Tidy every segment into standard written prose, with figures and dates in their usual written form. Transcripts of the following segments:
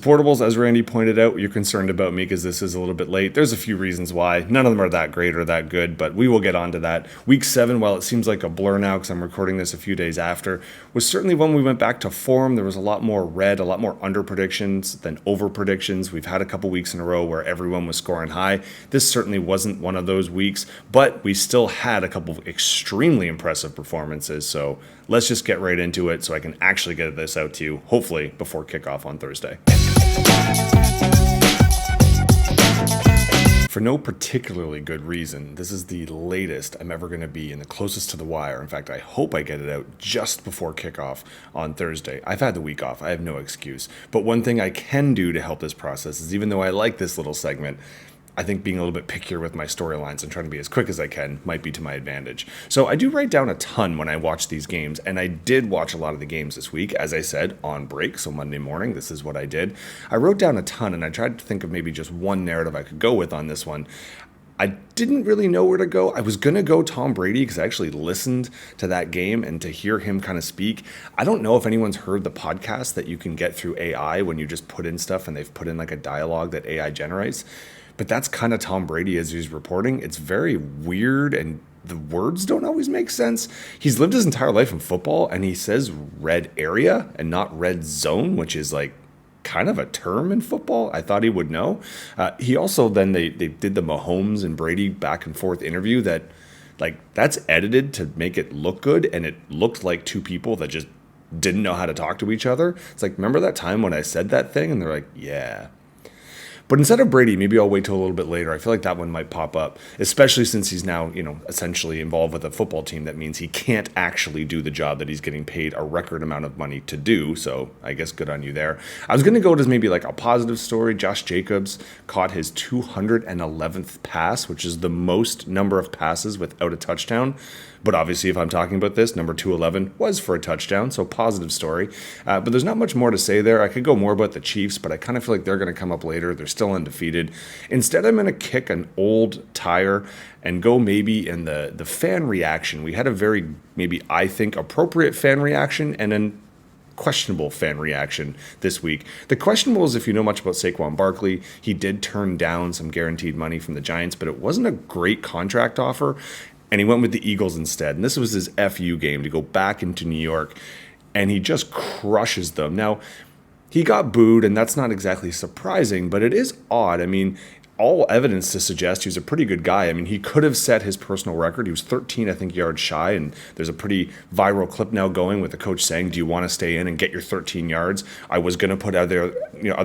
Supportables, as Randy pointed out, you're concerned about me because this is a little bit late. There's a few reasons why. None of them are that great or that good, but we will get onto that. Week 7, while it seems like a blur now because I'm recording this a few days after, was certainly when we went back to form. There was a lot more red, a lot more under predictions than over predictions. We've had a couple weeks in a row where everyone was scoring high. This certainly wasn't one of those weeks, but we still had a couple of extremely impressive performances. So let's just get right into it so I can actually get this out to you, hopefully before kickoff on Thursday. For no particularly good reason, this is the latest I'm ever going to be and the closest to the wire. In fact, I hope I get it out just before kickoff on Thursday. I've had the week off. I have no excuse. But one thing I can do to help this process is, even though I like this little segment, I think being a little bit pickier with my storylines and trying to be as quick as I can might be to my advantage. So I do write down a ton when I watch these games, and I did watch a lot of the games this week, as I said, on break. So Monday morning, this is what I did. I wrote down a ton, and I tried to think of maybe just one narrative I could go with on this one. I didn't really know where to go. I was going to go Tom Brady because I actually listened to that game, and to hear him kind of speak. I don't know if anyone's heard the podcast that you can get through AI when you just put in stuff and they've put in like a dialogue that AI generates. But that's kind of Tom Brady as he's reporting. It's very weird, and the words don't always make sense. He's lived his entire life in football, and he says red area and not red zone, which is like kind of a term in football. I thought he would know. He also then they did the Mahomes and Brady back and forth interview that, like, that's edited to make it look good, and it looked like two people that just didn't know how to talk to each other. It's like, remember that time when I said that thing? And they're like, yeah. But instead of Brady, maybe I'll wait till a little bit later. I feel like that one might pop up, especially since he's now, essentially involved with a football team. That means he can't actually do the job that he's getting paid a record amount of money to do. So I guess good on you there. I was going to go to maybe like a positive story. Josh Jacobs caught his 211th pass, which is the most number of passes without a touchdown. But obviously, if I'm talking about this, number 211 was for a touchdown, so positive story. But there's not much more to say there. I could go more about the Chiefs, but I kind of feel like they're going to come up later. They're still undefeated. Instead, I'm going to kick an old tire and go maybe in the fan reaction. We had a very, maybe I think, appropriate fan reaction, and then questionable fan reaction this week. The questionable is if you know much about Saquon Barkley. He did turn down some guaranteed money from the Giants, but it wasn't a great contract offer. And he went with the Eagles instead. And this was his FU game to go back into New York. And he just crushes them. Now, he got booed, and that's not exactly surprising, but it is odd. I mean, all evidence to suggest he was a pretty good guy. I mean, he could have set his personal record. He was 13, I think, yards shy, and there's a pretty viral clip now going with the coach saying, do you want to stay in and get your 13 yards? I was going to put other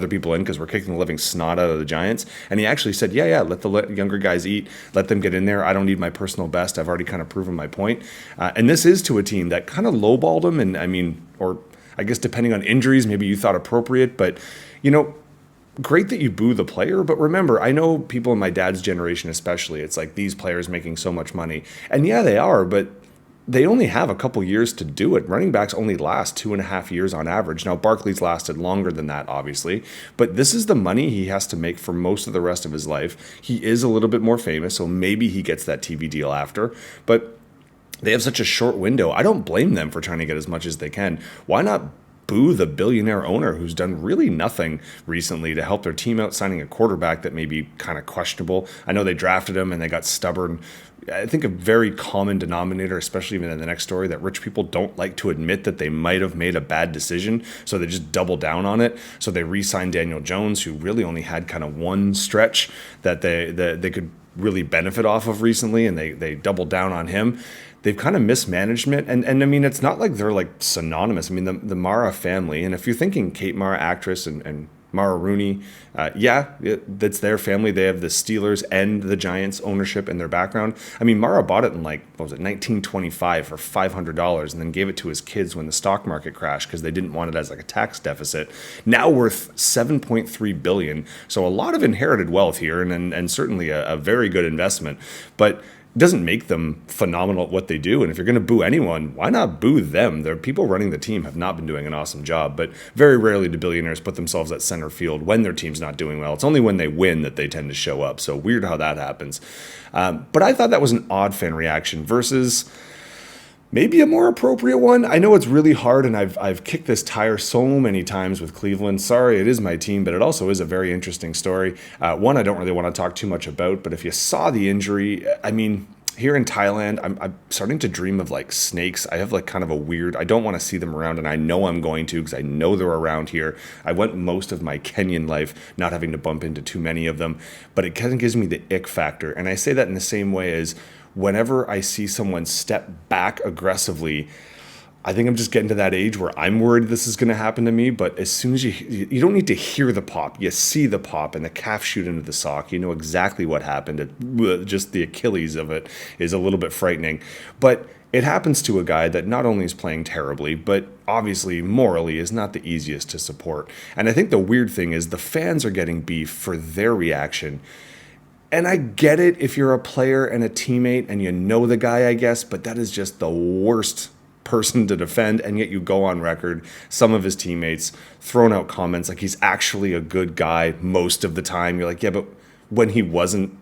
people in because we're kicking the living snot out of the Giants. And he actually said, yeah, let the younger guys eat. Let them get in there. I don't need my personal best. I've already kind of proven my point. And this is to a team that kind of lowballed him, and or I guess depending on injuries, maybe you thought appropriate, but, great that you boo the player, but remember, I know people in my dad's generation especially, it's like these players making so much money. And yeah, they are, but they only have a couple years to do it. Running backs only last 2.5 years on average. Now, Barkley's lasted longer than that, obviously, but this is the money he has to make for most of the rest of his life. He is a little bit more famous, so maybe he gets that TV deal after, but they have such a short window. I don't blame them for trying to get as much as they can. Why not boo the billionaire owner who's done really nothing recently to help their team out, signing a quarterback that may be kind of questionable? I know they drafted him and they got stubborn. I think a very common denominator, especially even in the next story, that rich people don't like to admit that they might have made a bad decision, so they just double down on it. So they re-signed Daniel Jones, who really only had kind of one stretch that they could really benefit off of recently, and they doubled down on him. They've kind of mismanagement, and I mean, it's not like they're like synonymous. I mean, the Mara family, and if you're thinking Kate Mara, actress, and Mara Rooney, that's their family. They have the Steelers and the Giants ownership in their background. I mean, Mara bought it in 1925 for $500, and then gave it to his kids when the stock market crashed because they didn't want it as like a tax deficit. Now worth $7.3 billion. So a lot of inherited wealth here, and certainly a very good investment, but doesn't make them phenomenal at what they do. And if you're going to boo anyone, why not boo them? The people running the team have not been doing an awesome job, but very rarely do billionaires put themselves at center field when their team's not doing well. It's only when they win that they tend to show up. So weird how that happens. But I thought that was an odd fan reaction versus Maybe a more appropriate one. I know it's really hard, and I've kicked this tire so many times with Cleveland. Sorry, it is my team, but it also is a very interesting story. One I don't really want to talk too much about, but if you saw the injury, I mean, here in Thailand, I'm starting to dream of like snakes. I have like kind of a weird, I don't want to see them around, and I know I'm going to because I know they're around here. I went most of my Kenyan life not having to bump into too many of them, but it kind of gives me the ick factor. And I say that in the same way as whenever I see someone step back aggressively, I think I'm just getting to that age where I'm worried this is going to happen to me. But as soon as you don't need to hear the pop, you see the pop and the calf shoot into the sock. You know exactly what happened. Just the Achilles of it is a little bit frightening. But it happens to a guy that not only is playing terribly, but obviously morally is not the easiest to support. And I think the weird thing is the fans are getting beef for their reaction. And I get it if you're a player and a teammate and you know the guy, I guess, but that is just the worst person to defend. And yet you go on record, some of his teammates throwing out comments like he's actually a good guy most of the time. You're like, yeah, but when he wasn't,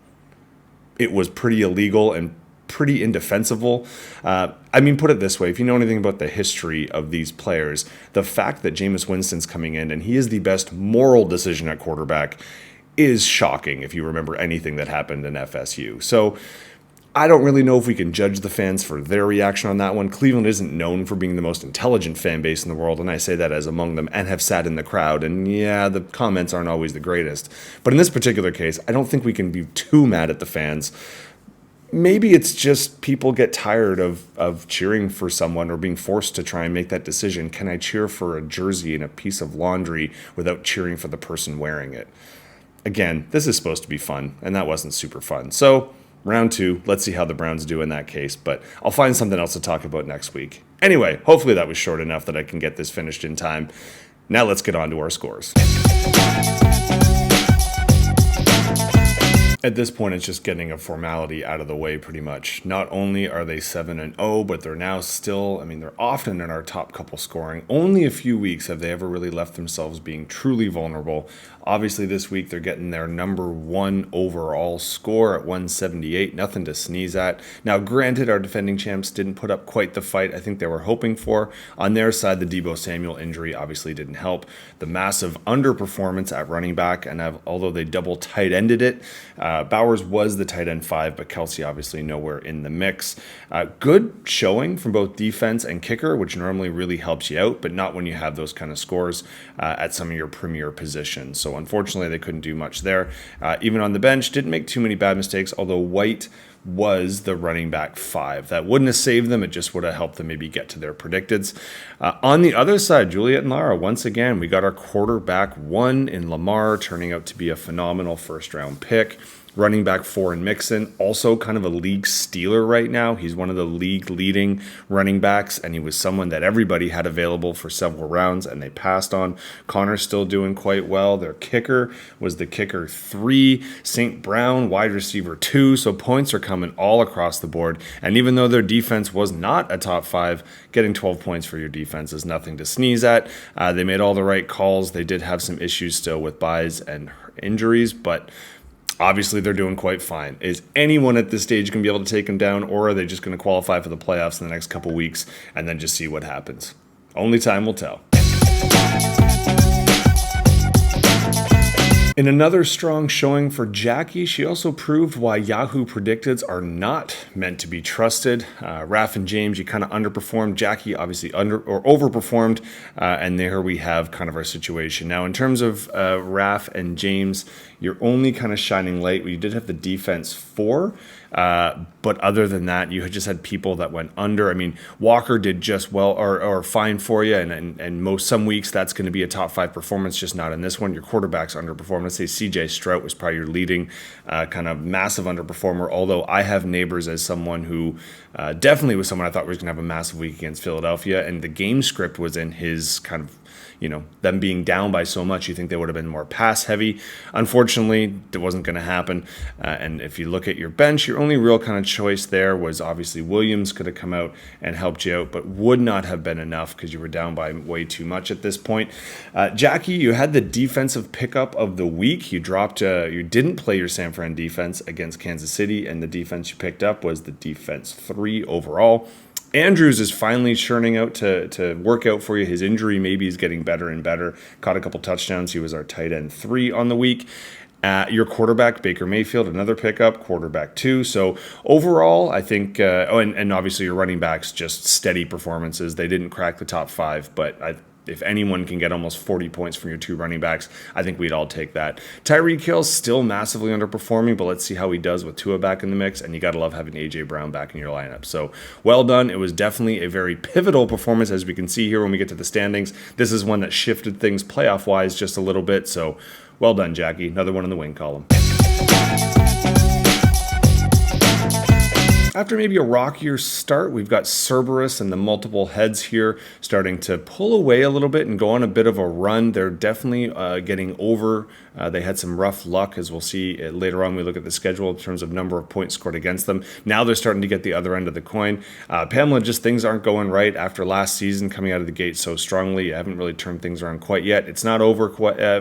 it was pretty illegal and pretty indefensible. I mean, put it this way, if you know anything about the history of these players, the fact that Jameis Winston's coming in and he is the best moral decision at quarterback is shocking if you remember anything that happened in FSU. So I don't really know if we can judge the fans for their reaction on that one. Cleveland isn't known for being the most intelligent fan base in the world, and I say that as among them, and have sat in the crowd. And yeah, the comments aren't always the greatest. But in this particular case, I don't think we can be too mad at the fans. Maybe it's just people get tired of cheering for someone or being forced to try and make that decision. Can I cheer for a jersey and a piece of laundry without cheering for the person wearing it? Again, this is supposed to be fun, and that wasn't super fun. So, round 2, let's see how the Browns do in that case, but I'll find something else to talk about next week. Anyway, hopefully that was short enough that I can get this finished in time. Now let's get on to our scores. At this point, it's just getting a formality out of the way pretty much. Not only are they 7-0, but they're now still, I mean, they're often in our top couple scoring. Only a few weeks have they ever really left themselves being truly vulnerable. Obviously, this week they're getting their number 1 overall score at 178. Nothing to sneeze at. Now, granted, our defending champs didn't put up quite the fight I think they were hoping for. On their side, the Deebo Samuel injury obviously didn't help. The massive underperformance at running back, and although they double tight ended it, Bowers was the tight end 5, but Kelsey obviously nowhere in the mix. Good showing from both defense and kicker, which normally really helps you out, but not when you have those kind of scores at some of your premier positions. So unfortunately, they couldn't do much there. Even on the bench, didn't make too many bad mistakes, although White was the running back 5. That wouldn't have saved them. It just would have helped them maybe get to their predicteds. On the other side, Juliet and Lara, once again, we got our quarterback 1 in Lamar, turning out to be a phenomenal first-round pick. Running back 4 in Mixon, also kind of a league stealer right now. He's one of the league leading running backs, and he was someone that everybody had available for several rounds, and they passed on. Connor's still doing quite well. Their kicker was the kicker 3, St. Brown, wide receiver 2, so points are coming all across the board. And even though their defense was not a top 5, getting 12 points for your defense is nothing to sneeze at. They made all the right calls. They did have some issues still with buys and injuries, but obviously, they're doing quite fine. Is anyone at this stage going to be able to take them down, or are they just going to qualify for the playoffs in the next couple weeks and then just see what happens? Only time will tell. In another strong showing for Jackie, she also proved why Yahoo predicteds are not meant to be trusted. Raph and James, you kind of underperformed. Jackie obviously overperformed, and there we have kind of our situation. Now, in terms of Raph and James, you're only kind of shining light. You did have the defense 4, but other than that, you had just had people that went under. I mean, Walker did just well or fine for you, and some weeks that's going to be a top 5 performance, just not in this one. Your quarterback's underperformed. Let's say CJ Stroud was probably your leading kind of massive underperformer, although I have Neighbors as someone who definitely was someone I thought was going to have a massive week against Philadelphia, and the game script was in his kind of, them being down by so much, you think they would have been more pass heavy. Unfortunately, it wasn't going to happen. And if you look at your bench, your only real kind of choice there was obviously Williams could have come out and helped you out, but would not have been enough because you were down by way too much at this point. Jackie, you had the defensive pickup of the week. You didn't play your San Fran defense against Kansas City, and the defense you picked up was the defense 3 overall. Andrews is finally churning out to work out for you. His injury maybe is getting better and better. Caught a couple touchdowns. He was our tight end 3 on the week. Your quarterback, Baker Mayfield, another pickup, quarterback 2. So overall, I think, and obviously your running backs, just steady performances. They didn't crack the top 5, but if anyone can get almost 40 points from your 2 running backs, I think we'd all take that. Tyreek Hill's still massively underperforming, but let's see how he does with Tua back in the mix, and you got to love having A.J. Brown back in your lineup. So well done. It was definitely a very pivotal performance, as we can see here when we get to the standings. This is one that shifted things playoff-wise just a little bit, so well done, Jackie. Another one in the win column. After maybe a rockier start, we've got Cerberus and the multiple heads here starting to pull away a little bit and go on a bit of a run. They're definitely getting over. They had some rough luck, as we'll see later on when we look at the schedule in terms of number of points scored against them. Now they're starting to get the other end of the coin. Pamela, just things aren't going right after last season coming out of the gate so strongly. You haven't really turned things around quite yet. It's not over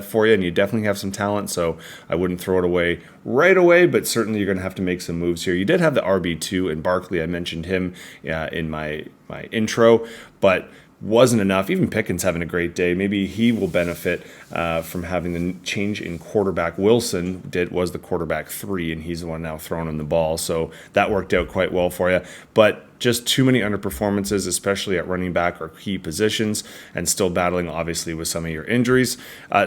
for you, and you definitely have some talent, so I wouldn't throw it away right away, but certainly you're going to have to make some moves here. You did have the RB2 in Barkley. I mentioned him in my intro, but wasn't enough. Even Pickens having a great day. Maybe he will benefit from having the change in quarterback. Wilson was the quarterback 3, and he's the one now throwing him the ball. So that worked out quite well for you. But just too many underperformances, especially at running back or key positions, and still battling, obviously, with some of your injuries.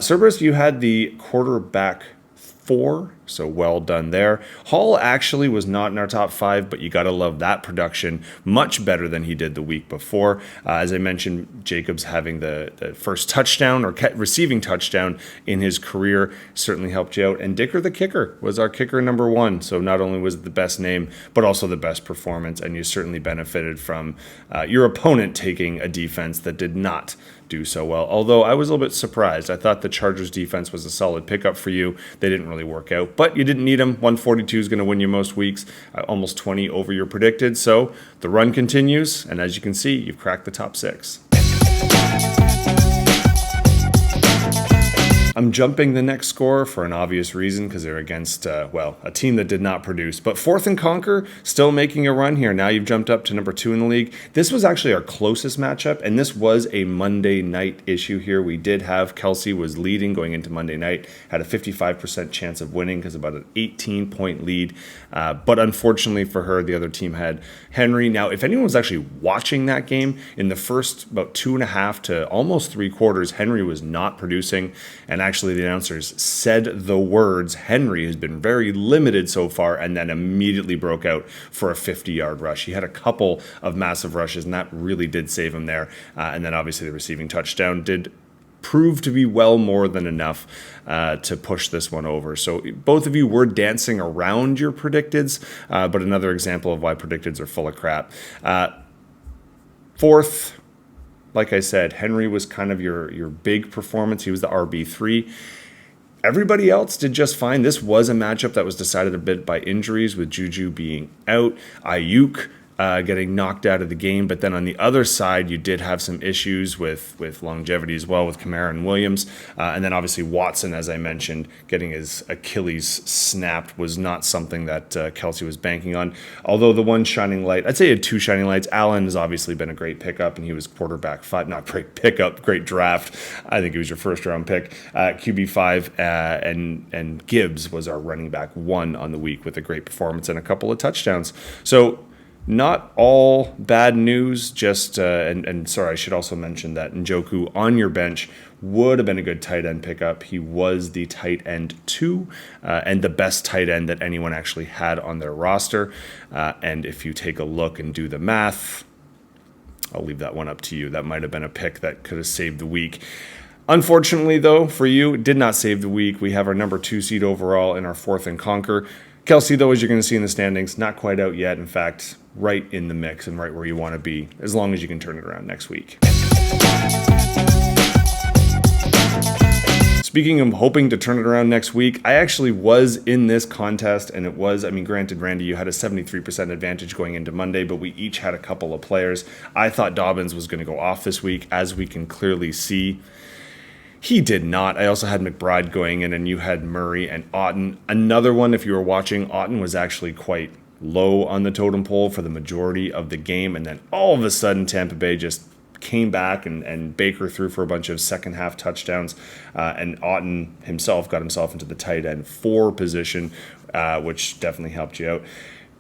Cerberus, you had the quarterback 4, so well done there. Hall actually was not in our top 5, but you got to love that production. Much better than he did the week before. As I mentioned, Jacobs having the first touchdown or receiving touchdown in his career certainly helped you out. And Dicker the kicker was our kicker number 1. So not only was it the best name, but also the best performance. And you certainly benefited from your opponent taking a defense that did not do so well. Although I was a little bit surprised. I thought the Chargers defense was a solid pickup for you. They didn't really work out, but you didn't need them. 142 is going to win you most weeks, almost 20 over your predicted. So the run continues, and as you can see, you've cracked the top 6. I'm jumping the next score for an obvious reason because they're against, a team that did not produce. But 4th and Conquer, still making a run here. Now you've jumped up to number 2 in the league. This was actually our closest matchup, and this was a Monday night issue here. We did have Kelsey was leading going into Monday night, had a 55% chance of winning because about an 18-point lead. But unfortunately for her, the other team had Henry. Now, if anyone was actually watching that game, in the first about 2.5 to almost 3 quarters, Henry was not producing, and actually the announcers said the words, Henry has been very limited so far, and then immediately broke out for a 50-yard rush. He had a couple of massive rushes, and that really did save him there. And then obviously the receiving touchdown did prove to be well more than enough to push this one over. So both of you were dancing around your predicteds, but another example of why predicteds are full of crap. 4th, like I said, Henry was kind of your big performance. He was the RB3. Everybody else did just fine. This was a matchup that was decided a bit by injuries, with Juju being out, Ayuk getting knocked out of the game. But then on the other side, you did have some issues with longevity as well with Kamara and Williams. And then obviously Watson, as I mentioned, getting his Achilles snapped was not something that Kelsey was banking on. Although the one shining light, I'd say he had 2 shining lights. Allen has obviously been a great pickup, and he was quarterback 5, not great pickup, great draft. I think he was your first round pick. QB 5 and Gibbs was our running back 1 on the week with a great performance and a couple of touchdowns. So not all bad news, just, and sorry, I should also mention that Njoku on your bench would have been a good tight end pickup. He was the tight end 2 and the best tight end that anyone actually had on their roster. And if you take a look and do the math, I'll leave that one up to you. That might have been a pick that could have saved the week. Unfortunately, though, for you, it did not save the week. We have our number 2 seed overall in our 4th and Conquer. Kelsey, though, as you're going to see in the standings, not quite out yet. In fact, right in the mix and right where you want to be, as long as you can turn it around next week. Speaking of hoping to turn it around next week, I actually was in this contest, and it was, granted, Randy, you had a 73% advantage going into Monday, but we each had a couple of players. I thought Dobbins was going to go off this week, as we can clearly see. He did not. I also had McBride going in, and you had Murray and Otten. Another one, if you were watching, Otten was actually quite low on the totem pole for the majority of the game. And then all of a sudden, Tampa Bay just came back and Baker threw for a bunch of second half touchdowns. And Otton himself got himself into the tight end 4 position, which definitely helped you out.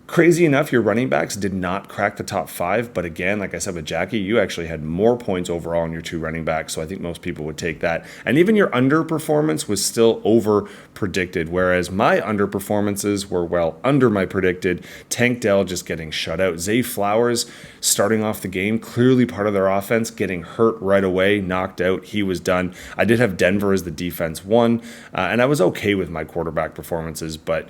Crazy enough, your running backs did not crack the top 5, but again, like I said with Jackie, you actually had more points overall in your 2 running backs, so I think most people would take that. And even your underperformance was still over predicted, whereas my underperformances were well under my predicted. Tank Dell just getting shut out. Zay Flowers starting off the game, clearly part of their offense, getting hurt right away, knocked out. He was done. I did have Denver as the defense 1, and I was okay with my quarterback performances, but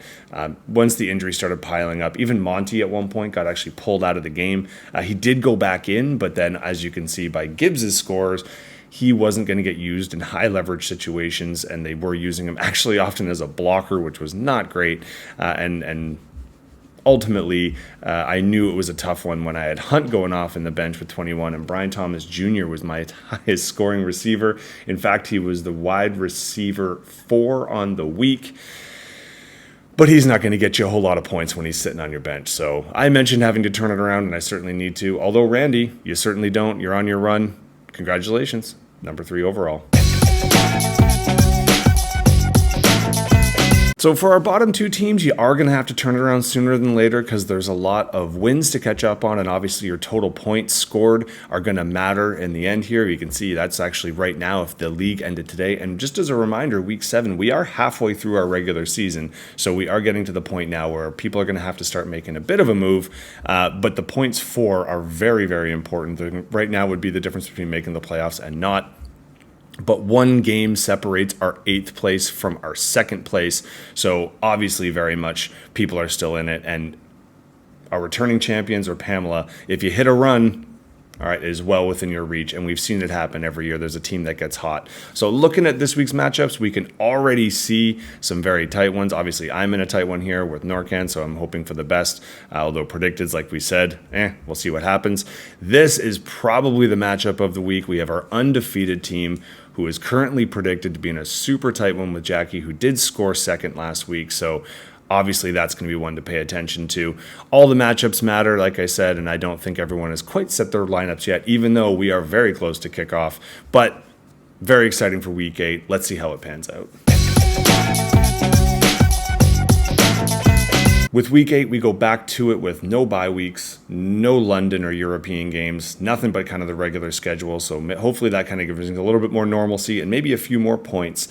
once the injury started piling up, even Monty at one point got actually pulled out of the game. He did go back in, but then as you can see by Gibbs's scores, he wasn't going to get used in high leverage situations, and they were using him actually often as a blocker, which was not great. And ultimately, I knew it was a tough one when I had Hunt going off in the bench with 21, and Brian Thomas Jr. was my highest scoring receiver. In fact, he was the wide receiver 4 on the week. But he's not going to get you a whole lot of points when he's sitting on your bench. So I mentioned having to turn it around, and I certainly need to. Although, Randy, you certainly don't. You're on your run. Congratulations. Number 3 overall. So for our bottom 2 teams, you are going to have to turn it around sooner than later because there's a lot of wins to catch up on, and obviously your total points scored are going to matter in the end here. You can see that's actually right now if the league ended today. And just as a reminder, week 7, we are halfway through our regular season, so we are getting to the point now where people are going to have to start making a bit of a move, but the points for are very, very important. Right now would be the difference between making the playoffs and not. But 1 game separates our 8th place from our 2nd place. So obviously very much people are still in it. And our returning champions, or Pamela, if you hit a run, all right, is well within your reach. And we've seen it happen every year. There's a team that gets hot. So looking at this week's matchups, we can already see some very tight ones. Obviously, I'm in a tight one here with Norcan, so I'm hoping for the best. Although predicted, like we said, we'll see what happens. This is probably the matchup of the week. We have our undefeated team, who is currently predicted to be in a super tight one with Jackie, who did score 2nd last week. So obviously, that's going to be one to pay attention to. All the matchups matter, like I said, and I don't think everyone has quite set their lineups yet, even though we are very close to kickoff. But very exciting for week 8. Let's see how it pans out. With week 8, we go back to it with no bye weeks, no London or European games, nothing but kind of the regular schedule. So hopefully that kind of gives us a little bit more normalcy and maybe a few more points.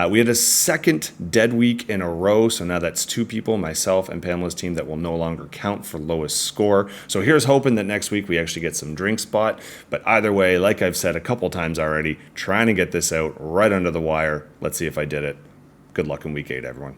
We had a 2nd dead week in a row. So now that's 2 people, myself and Pamela's team, that will no longer count for lowest score. So here's hoping that next week we actually get some drink spot. But either way, like I've said a couple times already, trying to get this out right under the wire. Let's see if I did it. Good luck in week 8, everyone.